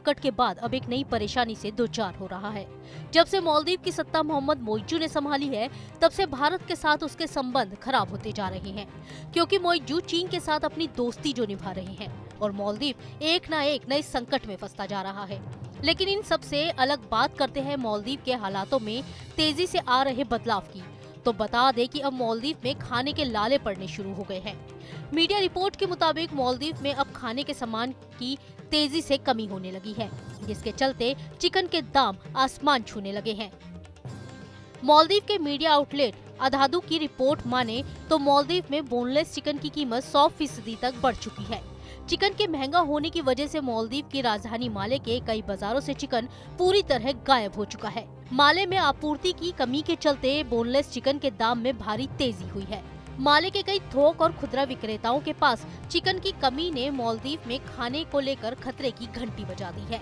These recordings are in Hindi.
संकट के बाद अब एक नई परेशानी से दो चार हो रहा है। जब से मालदीव की सत्ता मोहम्मद मोइजू ने संभाली है, तब से भारत के साथ उसके संबंध खराब होते जा रहे हैं, क्योंकि मोइजू चीन के साथ अपनी दोस्ती जो निभा रहे हैं और मालदीव एक न एक नए संकट में फंसता जा रहा है। लेकिन इन सब से अलग बात करते हैं मालदीव के हालातों में तेजी से आ रहे बदलाव की। तो बता दें कि अब मालदीव में खाने के लाले पड़ने शुरू हो गए हैं। मीडिया रिपोर्ट के मुताबिक मालदीव में अब खाने के सामान की तेजी से कमी होने लगी है, जिसके चलते चिकन के दाम आसमान छूने लगे हैं। मालदीव के मीडिया आउटलेट अधादू की रिपोर्ट माने तो मालदीव में बोनलेस चिकन की कीमत 100% तक बढ़ चुकी है। चिकन के महंगा होने की वजह से मालदीव की राजधानी माले के कई बाजारों से चिकन पूरी तरह गायब हो चुका है। माले में आपूर्ति की कमी के चलते बोनलेस चिकन के दाम में भारी तेजी हुई है। माले के कई थोक और खुदरा विक्रेताओं के पास चिकन की कमी ने मालदीव में खाने को लेकर खतरे की घंटी बजा दी है।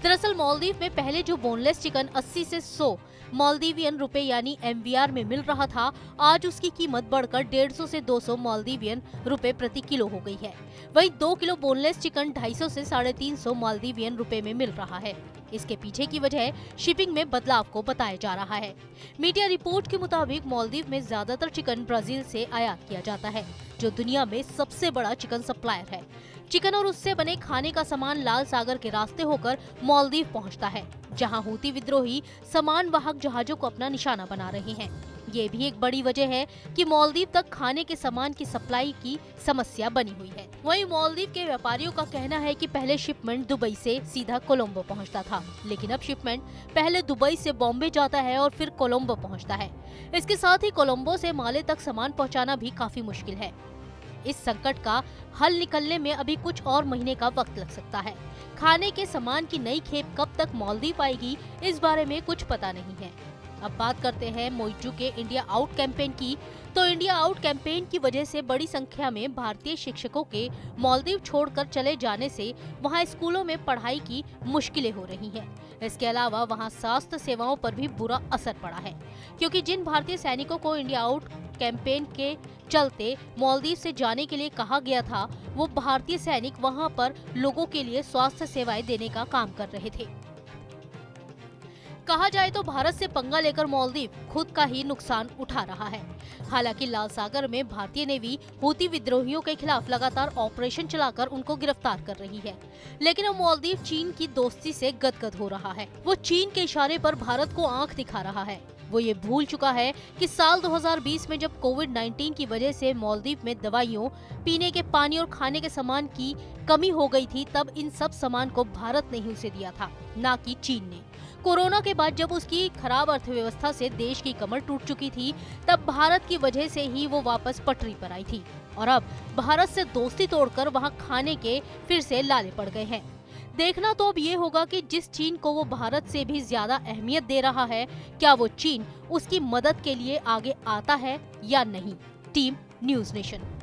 दरअसल मालदीव में पहले जो बोनलेस चिकन 80 से 100 मालदीवियन रुपए यानी MVR में मिल रहा था, आज उसकी कीमत बढ़कर 150 से 200 मालदीवियन रुपए प्रति किलो हो गई है। वहीं 2 किलो बोनलेस चिकन 250 से 350 मालदीवियन रुपए में मिल रहा है। इसके पीछे की वजह शिपिंग में बदलाव को बताया जा रहा है। मीडिया रिपोर्ट के मुताबिक मालदीव में ज्यादातर चिकन ब्राजील से आयात किया जाता है, जो दुनिया में सबसे बड़ा चिकन सप्लायर है। चिकन और उससे बने खाने का सामान लाल सागर के रास्ते होकर मालदीव पहुंचता है, जहां हूती विद्रोही सामान वाहक जहाजों को अपना निशाना बना रहे हैं। ये भी एक बड़ी वजह है कि मालदीव तक खाने के सामान की सप्लाई की समस्या बनी हुई है। वहीं मालदीव के व्यापारियों का कहना है कि पहले शिपमेंट दुबई से सीधा कोलंबो पहुंचता था, लेकिन अब शिपमेंट पहले दुबई से बॉम्बे जाता है और फिर कोलंबो पहुंचता है। इसके साथ ही कोलंबो से माले तक सामान पहुंचाना भी काफी मुश्किल है। इस संकट का हल निकलने में अभी कुछ और महीने का वक्त लग सकता है। खाने के सामान की नई खेप कब तक मालदीव आएगी, इस बारे में कुछ पता नहीं है। अब बात करते हैं मोइजू के इंडिया आउट कैंपेन की। तो इंडिया आउट कैंपेन की वजह से बड़ी संख्या में भारतीय शिक्षकों के मालदीव छोड़कर चले जाने से वहां स्कूलों में पढ़ाई की मुश्किलें हो रही हैं। इसके अलावा वहां स्वास्थ्य सेवाओं पर भी बुरा असर पड़ा है, क्योंकि जिन भारतीय सैनिकों को इंडिया आउट कैंपेन के चलते मालदीव से जाने के लिए कहा गया था, वो भारतीय सैनिक वहां पर लोगों के लिए स्वास्थ्य सेवाएं देने का काम कर रहे थे। कहा जाए तो भारत से पंगा लेकर मालदीव खुद का ही नुकसान उठा रहा है। हालांकि लाल सागर में भारतीय नेवी हूती विद्रोहियों के खिलाफ लगातार ऑपरेशन चलाकर उनको गिरफ्तार कर रही है, लेकिन अब मालदीव चीन की दोस्ती से गदगद हो रहा है। वो चीन के इशारे पर भारत को आंख दिखा रहा है। वो ये भूल चुका है कि साल 2020 में जब कोविड-19 की वजह से मालदीव में दवाइयों, पीने के पानी और खाने के सामान की कमी हो गई थी, तब इन सब सामान को भारत ने ही उसे दिया था, ना कि चीन ने। कोरोना के बाद जब उसकी खराब अर्थव्यवस्था से देश की कमर टूट चुकी थी, तब भारत की वजह से ही वो वापस पटरी पर आई थी और अब भारत से दोस्ती तोड़कर वहां खाने के फिर से लाले पड़ गए हैं। देखना तो अब ये होगा कि जिस चीन को वो भारत से भी ज्यादा अहमियत दे रहा है, क्या वो चीन उसकी मदद के लिए आगे आता है या नहीं। Team news nation.